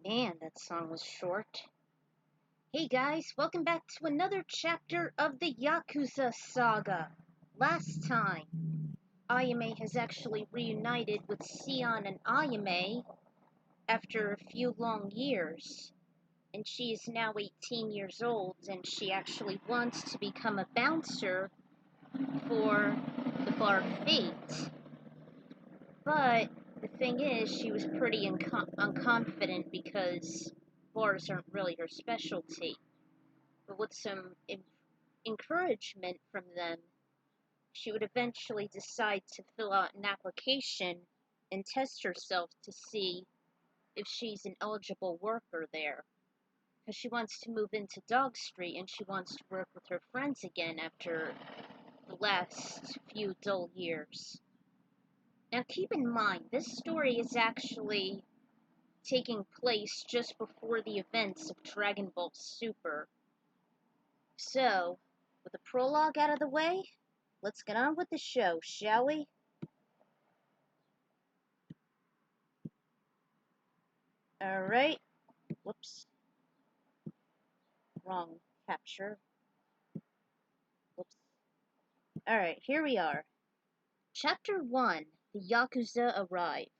And that song was short. Hey guys, welcome back to another chapter of the Yakuza saga. Last time, Ayame has actually reunited with Sion and Ayame after a few long years. And she is now 18 years old and she actually wants to become a bouncer for the bar Fate. But the thing is, she was pretty unconfident because bars aren't really her specialty. But with some encouragement from them, she would eventually decide to fill out an application and test herself to see if she's an eligible worker there. Because she wants to move into Dog Street and she wants to work with her friends again after the last few dull years. Now keep in mind, this story is actually taking place just before the events of Dragon Ball Super. So, with the prologue out of the way, let's get on with the show, shall we? Alright. Whoops. Wrong capture. Whoops. Alright, here we are. Chapter 1. The Yakuza arrive.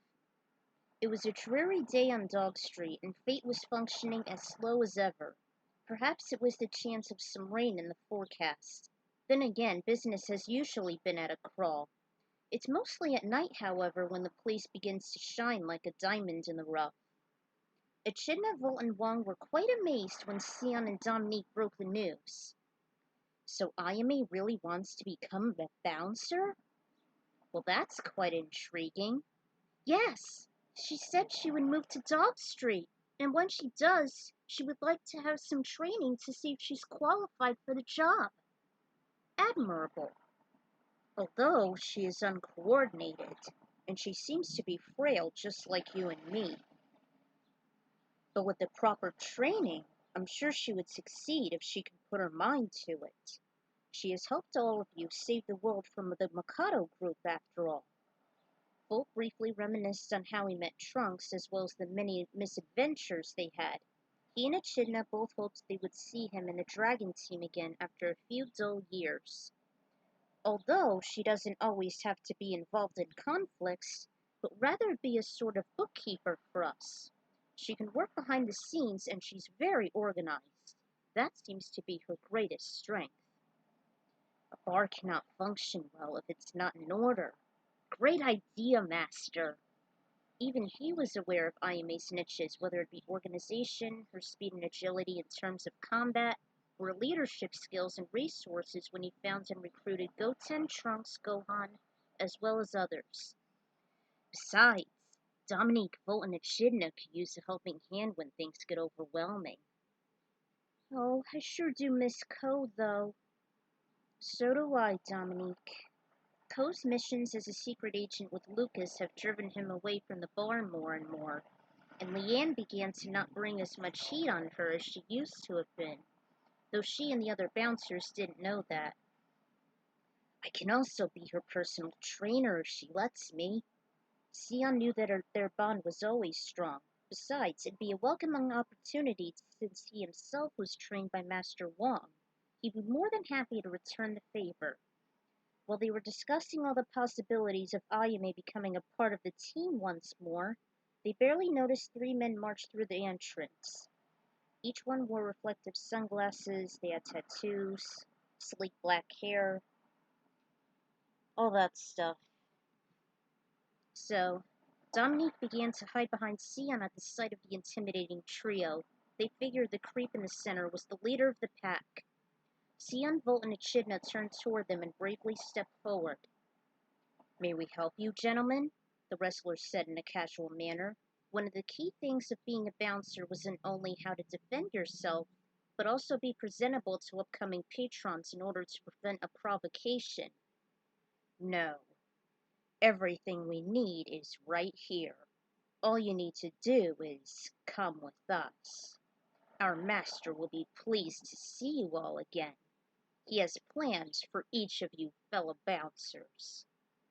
It was a dreary day on Dog Street, and Fate was functioning as slow as ever. Perhaps it was the chance of some rain in the forecast. Then again, business has usually been at a crawl. It's mostly at night, however, when the place begins to shine like a diamond in the rough. Echidna, Volt, and Wong were quite amazed when Sion and Dominique broke the news. So Ayame really wants to become a bouncer? Well, that's quite intriguing. Yes, she said she would move to Dog Street, and when she does, she would like to have some training to see if she's qualified for the job. Admirable. Although she is uncoordinated, and she seems to be frail just like you and me. But with the proper training, I'm sure she would succeed if she could put her mind to it. She has helped all of you save the world from the Mikado group, after all. Bolt briefly reminisced on how he met Trunks, as well as the many misadventures they had. He and Echidna both hoped they would see him in the Dragon Team again after a few dull years. Although she doesn't always have to be involved in conflicts, but rather be a sort of bookkeeper for us. She can work behind the scenes and she's very organized. That seems to be her greatest strength. A bar cannot function well if it's not in order. Great idea, Master! Even he was aware of Ayame's niches, whether it be organization, her speed and agility in terms of combat, or leadership skills and resources when he found and recruited Goten, Trunks, Gohan, as well as others. Besides, Dominique, Volt, and Echidna could use a helping hand when things get overwhelming. Oh, I sure do miss Ko, though. So do I, Dominique. Ko's missions as a secret agent with Lucas have driven him away from the bar more and more, and Leanne began to not bring as much heat on her as she used to have been, though she and the other bouncers didn't know that. I can also be her personal trainer if she lets me. Sion knew that their bond was always strong. Besides, it'd be a welcoming opportunity since he himself was trained by Master Wong. He'd be more than happy to return the favor. While they were discussing all the possibilities of Ayame becoming a part of the team once more, they barely noticed three men march through the entrance. Each one wore reflective sunglasses, they had tattoos, sleek black hair, all that stuff. So, Dominique began to hide behind Sion at the sight of the intimidating trio. They figured the creep in the center was the leader of the pack. Sion, Volt, and Echidna turned toward them and bravely stepped forward. May we help you, gentlemen? The wrestler said in a casual manner. One of the key things of being a bouncer wasn't only how to defend yourself, but also be presentable to upcoming patrons in order to prevent a provocation. No. Everything we need is right here. All you need to do is come with us. Our master will be pleased to see you all again. He has plans for each of you fellow bouncers.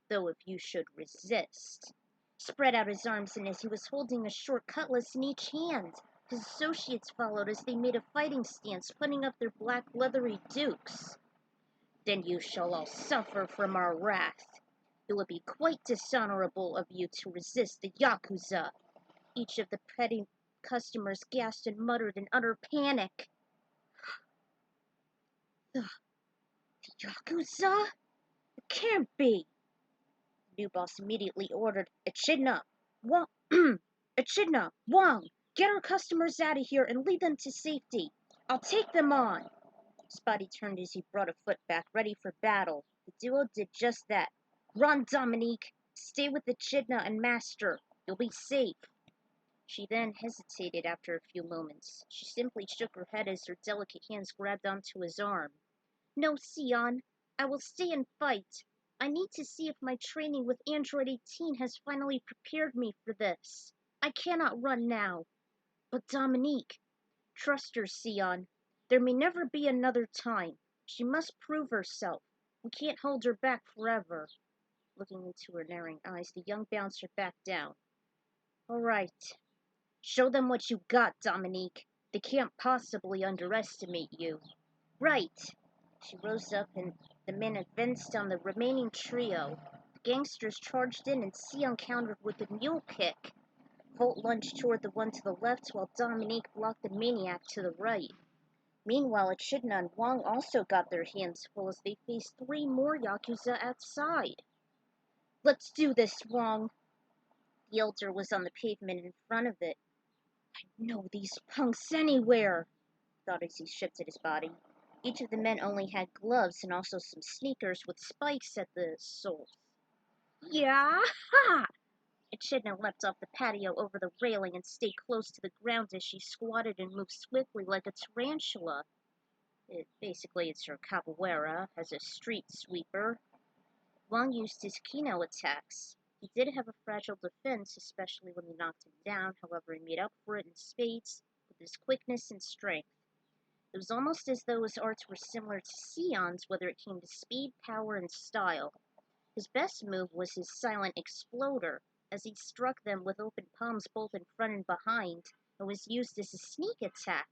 Though if you should resist, spread out his arms, and as he was holding a short cutlass in each hand, his associates followed as they made a fighting stance, putting up their black leathery dukes. Then you shall all suffer from our wrath. It would be quite dishonorable of you to resist the Yakuza. Each of the petty customers gasped and muttered in utter panic. The Yakuza? It can't be! The new boss immediately ordered Echidna, Wang, Echidna, Wang, get our customers out of here and lead them to safety. I'll take them on. Spotty turned as he brought a foot back, ready for battle. The duo did just that. Run, Dominique! Stay with Echidna and Master. You'll be safe. She then hesitated after a few moments. She simply shook her head as her delicate hands grabbed onto his arm. No, Sion. I will stay and fight. I need to see if my training with Android 18 has finally prepared me for this. I cannot run now. But Dominique, trust her, Sion. There may never be another time. She must prove herself. We can't hold her back forever. Looking into her narrowing eyes, the young bouncer backed down. All right. Show them what you got, Dominique. They can't possibly underestimate you. Right. She rose up and the men advanced on the remaining trio. The gangsters charged in and Sion countered with a mule kick. Volt lunged toward the one to the left while Dominique blocked the maniac to the right. Meanwhile, Echidna and Wang also got their hands full as they faced 3 more Yakuza outside. Let's do this, Wang. The elder was on the pavement in front of it. I know these punks anywhere, thought as he shifted his body. Each of the men only had gloves and also some sneakers with spikes at the soles. Yeah! Ha! Echidna leapt off the patio over the railing and stayed close to the ground as she squatted and moved swiftly like a tarantula. It's her capoeira as a street sweeper. Wang used his kino attacks. He did have a fragile defense, especially when they knocked him down. However, he made up for it in spades with his quickness and strength. It was almost as though his arts were similar to Sion's, whether it came to speed, power, and style. His best move was his silent exploder, as he struck them with open palms both in front and behind, and was used as a sneak attack.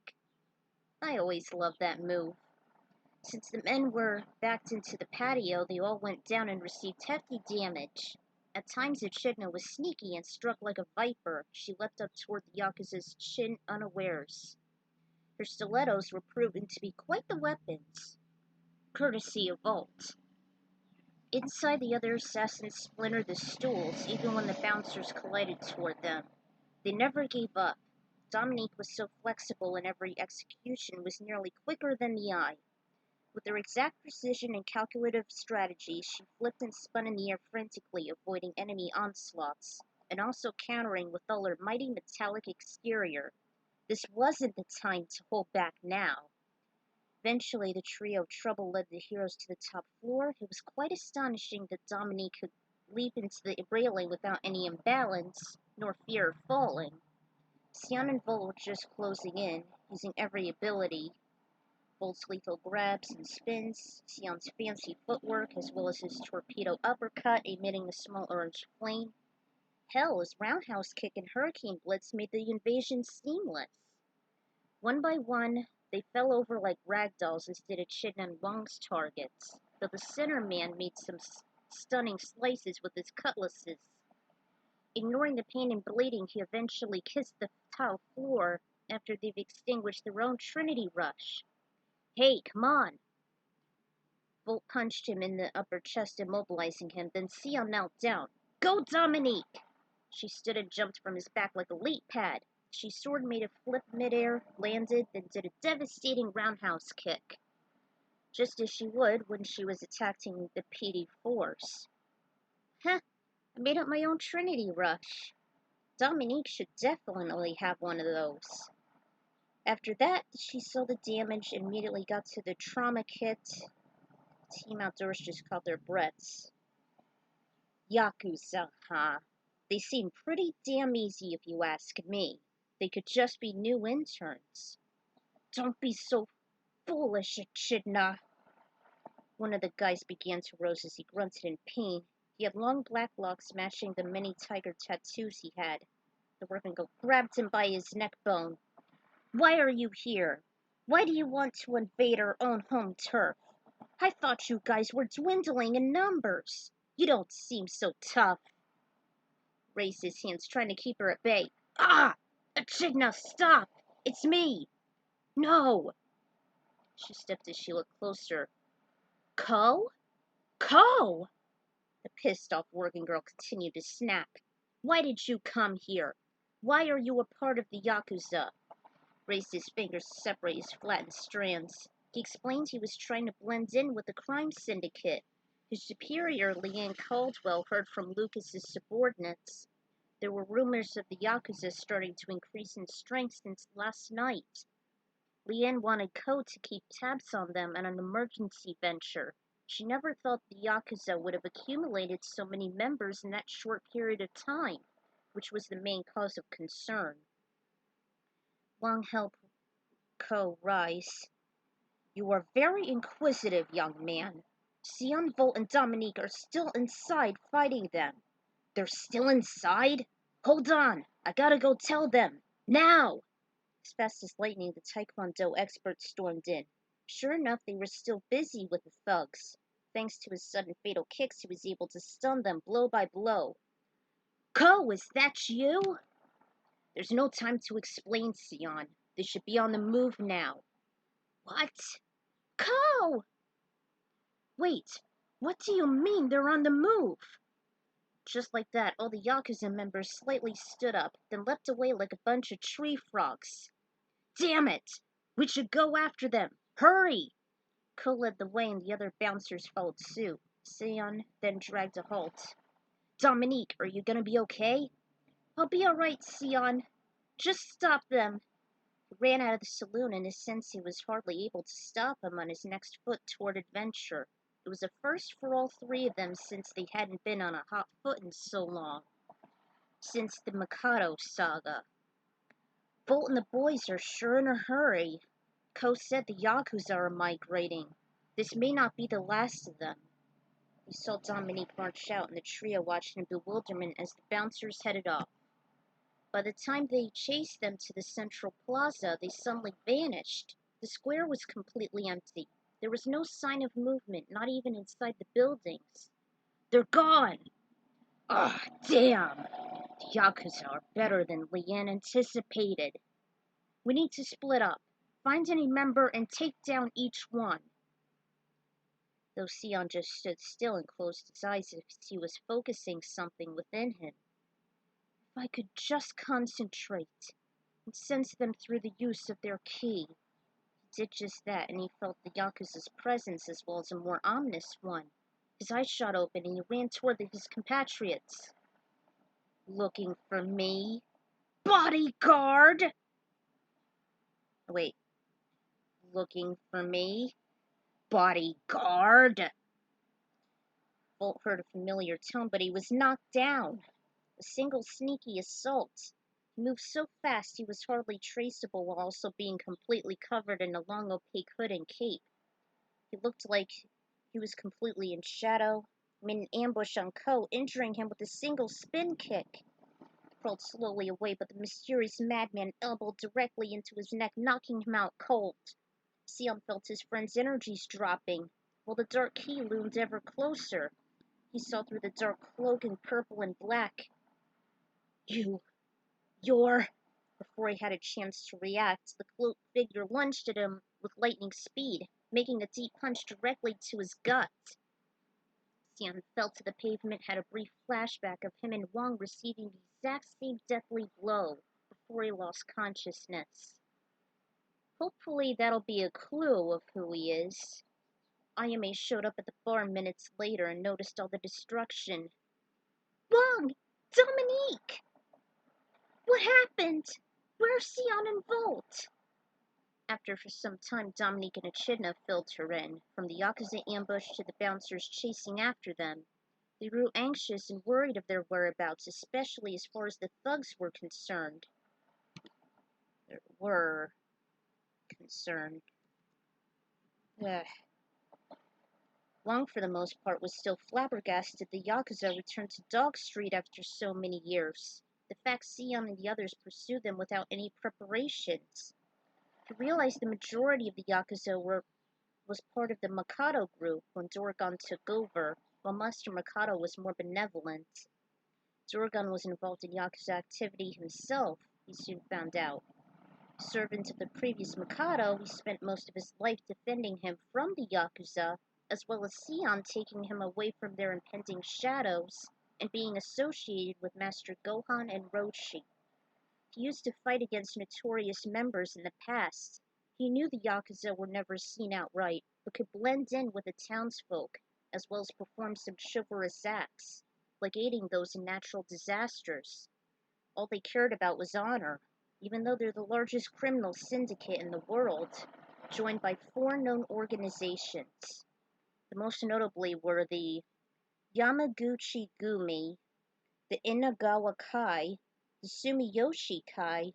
I always loved that move. Since the men were backed into the patio, they all went down and received hefty damage. At times, Echidna was sneaky and struck like a viper. She leapt up toward the Yakuza's chin unawares. Her stilettos were proven to be quite the weapons, courtesy of Volt. Inside, the other assassins splintered the stools, even when the bouncers collided toward them. They never gave up. Dominique was so flexible and every execution was nearly quicker than the eye. With her exact precision and calculative strategy, she flipped and spun in the air frantically, avoiding enemy onslaughts, and also countering with all her mighty metallic exterior. This wasn't the time to hold back now. Eventually, the trio of trouble led the heroes to the top floor. It was quite astonishing that Dominique could leap into the railing without any imbalance, nor fear of falling. Sion and Volt were just closing in, using every ability. Volt's lethal grabs and spins, Sion's fancy footwork, as well as his torpedo uppercut emitting a small orange flame. Hell, his roundhouse kick and hurricane blitz made the invasion seamless. One by one, they fell over like ragdolls as did Echidna and Wang's targets, though the center man made some stunning slices with his cutlasses. Ignoring the pain and bleeding, he eventually kissed the tile floor after they've extinguished their own Trinity rush. Hey, come on! Volt punched him in the upper chest, immobilizing him, then Sion knelt down. Go, Dominique! She stood and jumped from his back like a leap pad. She sword made a flip midair, landed, then did a devastating roundhouse kick, just as she would when she was attacking the PD force. Heh, I made up my own Trinity rush. Dominique should definitely have one of those. After that, she saw the damage and immediately got to the trauma kit. Team Outdoors just caught their breaths. Yakuza, huh? They seem pretty damn easy if you ask me. They could just be new interns. Don't be so foolish, Echidna. One of the guys began to rouse as he grunted in pain. He had long black locks matching the many tiger tattoos he had. The working girl grabbed him by his neck bone. Why are you here? Why do you want to invade our own home turf? I thought you guys were dwindling in numbers. You don't seem so tough. Raised his hands, trying to keep her at bay. Ah! Echidna, stop! It's me! No! She stepped as she looked closer. Ko? Ko! The pissed-off working girl continued to snap. Why did you come here? Why are you a part of the Yakuza? Raised his fingers to separate his flattened strands. He explained he was trying to blend in with the crime syndicate. His superior, Leanne Caldwell, heard from Lucas's subordinates. There were rumors of the Yakuza starting to increase in strength since last night. Leanne wanted Ko to keep tabs on them and an emergency venture. She never thought the Yakuza would have accumulated so many members in that short period of time, which was the main cause of concern. Long helped Ko rise. You are very inquisitive, young man. Sion, Volt, and Dominique are still inside fighting them. They're still inside? Hold on, I gotta go tell them. Now! As fast as lightning, the Taekwondo expert stormed in. Sure enough, they were still busy with the thugs. Thanks to his sudden fatal kicks, he was able to stun them blow by blow. Ko, is that you? There's no time to explain, Sion. They should be on the move now. What? Ko! Wait, what do you mean they're on the move? Just like that, all the Yakuza members slightly stood up, then leapt away like a bunch of tree frogs. Damn it! We should go after them! Hurry! Ko led the way and the other bouncers followed suit. Sion then dragged a halt. Dominique, are you gonna be okay? I'll be alright, Sion. Just stop them. He ran out of the saloon, and his sensei was hardly able to stop him on his next foot toward adventure. It was a first for all three of them since they hadn't been on a hot foot in so long. Since the Mikado saga. Volt and the boys are sure in a hurry. Ko said the Yakuza are migrating. This may not be the last of them. He saw Dominique march out, and the trio watched in bewilderment as the bouncers headed off. By the time they chased them to the central plaza, they suddenly vanished. The square was completely empty. There was no sign of movement, not even inside the buildings. They're gone! Ah, damn! The Yakuza are better than Leanne anticipated. We need to split up. Find any member and take down each one. Though Sion just stood still and closed his eyes as if he was focusing something within him. If I could just concentrate and sense them through the use of their ki. He did just that, and he felt the Yakuza's presence as well as a more ominous one. His eyes shot open, and he ran toward his compatriots. Looking for me? Bodyguard! Wait. Looking for me? Bodyguard! Bolt heard a familiar tone, but he was knocked down. A single sneaky assault. He moved so fast he was hardly traceable while also being completely covered in a long opaque hood and cape. He looked like he was completely in shadow. Made an ambush on Ko, injuring him with a single spin kick. He crawled slowly away, but the mysterious madman elbowed directly into his neck, knocking him out cold. Sion felt his friend's energies dropping, while the dark key loomed ever closer. He saw through the dark cloak in purple and black. You're... Before he had a chance to react, the cloaked figure lunged at him with lightning speed, making a deep punch directly to his gut. Sion fell to the pavement, had a brief flashback of him and Wang receiving the exact same deathly blow before he lost consciousness. Hopefully that'll be a clue of who he is. Ayame showed up at the bar minutes later and noticed all the destruction. Wang! Dominique! What happened? Where's Sion and Volt? After for some time, Dominique and Echidna filled her in. From the Yakuza ambush to the bouncers chasing after them. They grew anxious and worried of their whereabouts, especially as far as the thugs were concerned. Ugh. Wong, for the most part, was still flabbergasted the Yakuza returned to Dog Street after so many years. The fact Sion and the others pursued them without any preparations. He realized the majority of the Yakuza was part of the Mikado group when Dorgon took over, while Master Mikado was more benevolent. Dorgon was involved in Yakuza activity himself, he soon found out. Servant of the previous Mikado, he spent most of his life defending him from the Yakuza, as well as Sion taking him away from their impending shadows and being associated with Master Gohan and Roshi. He used to fight against notorious members in the past. He knew the Yakuza were never seen outright, but could blend in with the townsfolk, as well as perform some chivalrous acts, like aiding those in natural disasters. All they cared about was honor, even though they're the largest criminal syndicate in the world, joined by four known organizations. The most notably were the Yamaguchi Gumi, the Inagawa Kai, the Sumiyoshi Kai,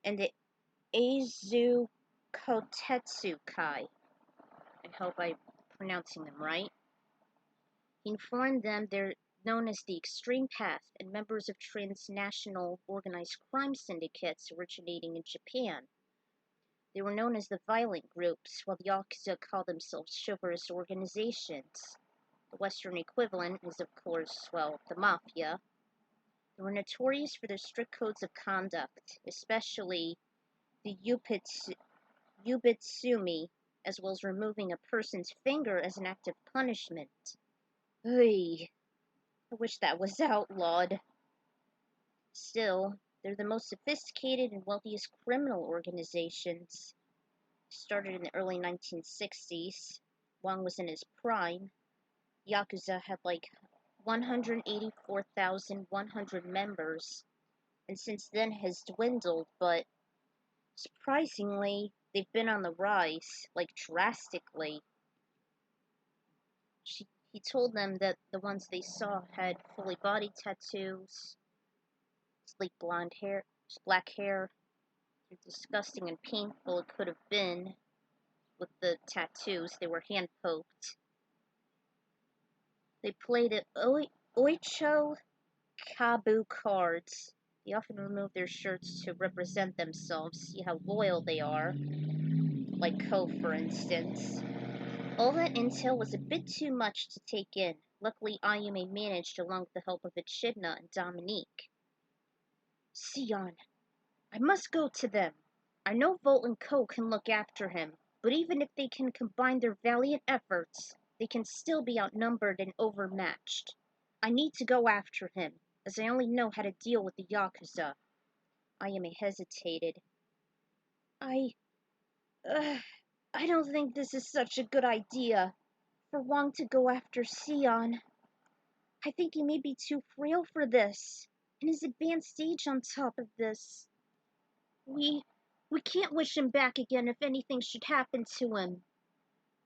and the Eizu Kotetsu Kai. I hope I'm pronouncing them right. He informed them they're known as the Extreme Path and members of transnational organized crime syndicates originating in Japan. They were known as the violent groups, while the Yakuza called themselves chivalrous organizations. The Western equivalent is, of course, well, the Mafia. They were notorious for their strict codes of conduct, especially the Yubitsumi, as well as removing a person's finger as an act of punishment. Oy, I wish that was outlawed. Still, they're the most sophisticated and wealthiest criminal organizations. Started in the early 1960s. Wang was in his prime. Yakuza had like 184,100 members, and since then has dwindled, but surprisingly, they've been on the rise, like drastically. He told them that the ones they saw had fully body tattoos, sleek blonde hair, black hair. They're disgusting and painful it could have been with the tattoos. They were hand poked. They play the Oicho Kabu cards. They often remove their shirts to represent themselves, see how loyal they are, like Ko, for instance. All that intel was a bit too much to take in. Luckily, Ayame managed along with the help of Echidna and Dominique. Sion, I must go to them. I know Volt and Co can look after him, but even if they can combine their valiant efforts, they can still be outnumbered and overmatched. I need to go after him, as I only know how to deal with the Yakuza. Ayame hesitated. I... I don't think this is such a good idea. For Wang to go after Sion. I think he may be too frail for this, and his advanced age on top of this. We can't wish him back again if anything should happen to him.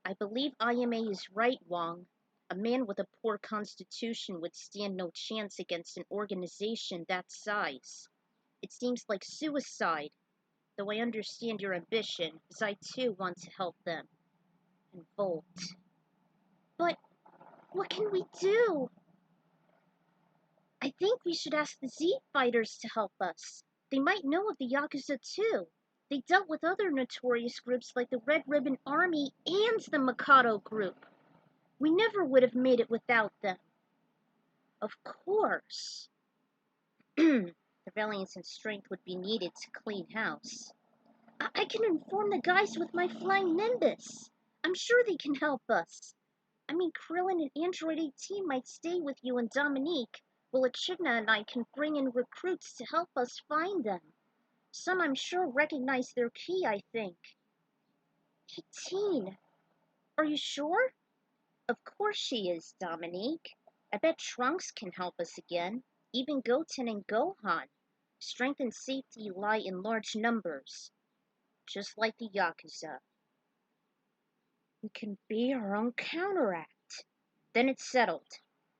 I believe Ayame is right, Wang. A man with a poor constitution would stand no chance against an organization that size. It seems like suicide, though I understand your ambition, as I too want to help them. And Volt. But what can we do? I think we should ask the Z Fighters to help us. They might know of the Yakuza too. They dealt with other notorious groups like the Red Ribbon Army and the Mikado group. We never would have made it without them. Of course. The valiance and strength would be needed to clean house. I can inform the guys with my flying Nimbus. I'm sure they can help us. I mean, Krillin and Android 18 might stay with you and Dominique, while Echidna and I can bring in recruits to help us find them. Some I'm sure recognize their key, I think. 18. Are you sure? Of course she is, Dominique. I bet Trunks can help us again. Even Goten and Gohan. Strength and safety lie in large numbers. Just like the Yakuza. We can be our own counteract. Then it's settled.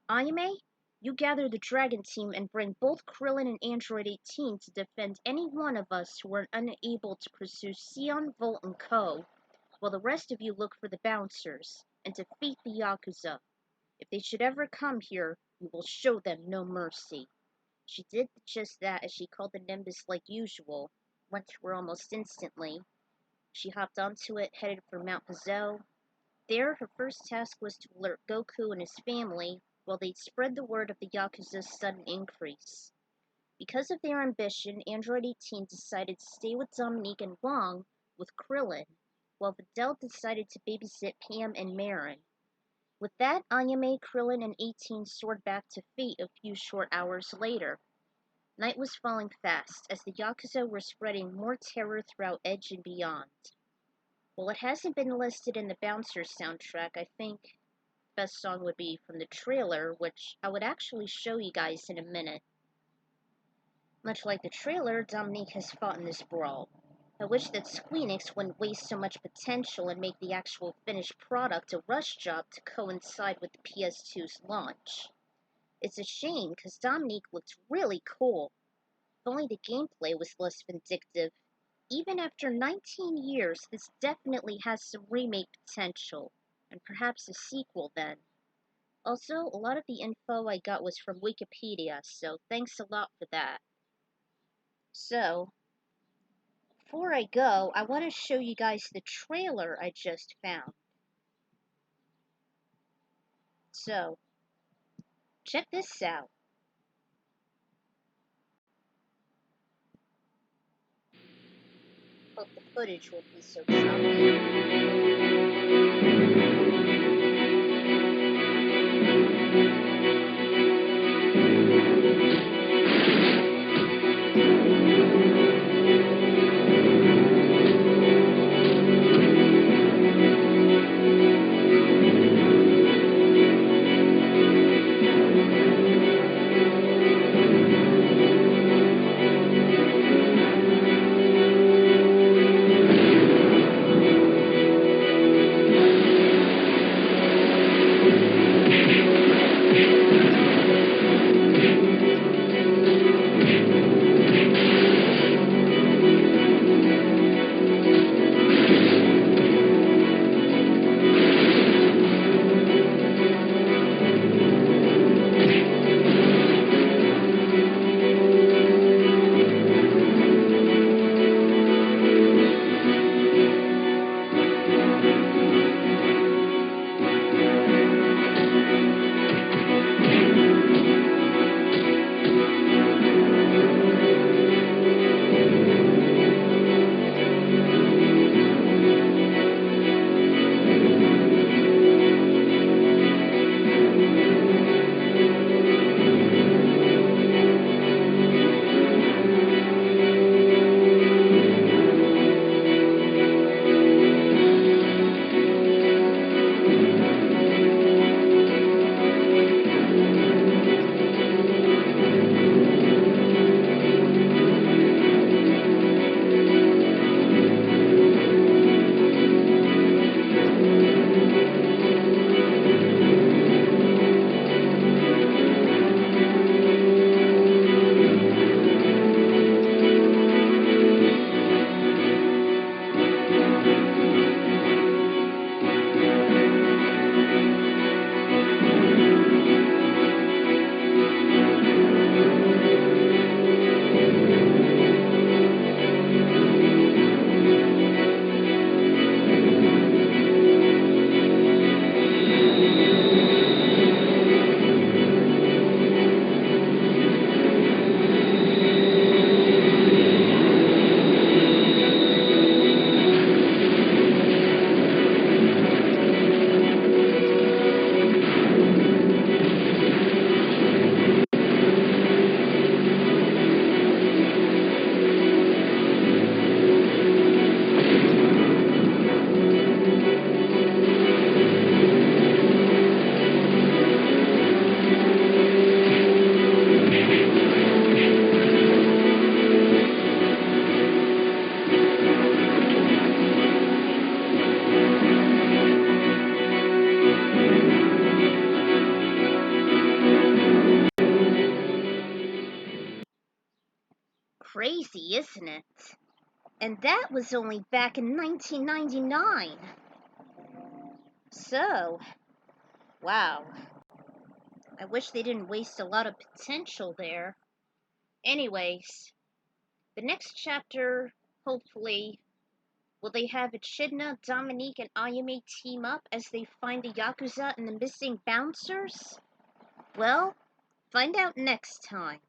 Ayame, you gather the Dragon Team and bring both Krillin and Android 18 to defend any one of us who are unable to pursue Sion, Volt, and Co., while the rest of you look for the bouncers and defeat the Yakuza. If they should ever come here, you will show them no mercy." She did just that as she called the Nimbus like usual, went to her almost instantly. She hopped onto it, headed for Mount Pizzo. There, her first task was to alert Goku and his family while they'd spread the word of the Yakuza's sudden increase. Because of their ambition, Android 18 decided to stay with Dominique and Wong with Krillin, while Videl decided to babysit Pam and Marin. With that, Ayame, Krillin, and 18 soared back to Fate a few short hours later. Night was falling fast, as the Yakuza were spreading more terror throughout Edge and beyond. While it hasn't been listed in the Bouncers soundtrack, I think the best song would be from the trailer, which I would actually show you guys in a minute. Much like the trailer, Dominique has fought in this brawl. I wish that Squeenix wouldn't waste so much potential and make the actual finished product a rush job to coincide with the PS2's launch. It's a shame, because Dominique looked really cool. If only the gameplay was less vindictive. Even after 19 years, this definitely has some remake potential, and perhaps a sequel then. Also, a lot of the info I got was from Wikipedia, so thanks a lot for that. So, before I go, I want to show you guys the trailer I just found. So, check this out. Hope the footage won't be so choppy. Crazy, isn't it? And that was only back in 1999. So, wow. I wish they didn't waste a lot of potential there. Anyways, the next chapter, hopefully, will they have Echidna, Dominique, and Ayame team up as they find the Yakuza and the missing bouncers? Well, find out next time.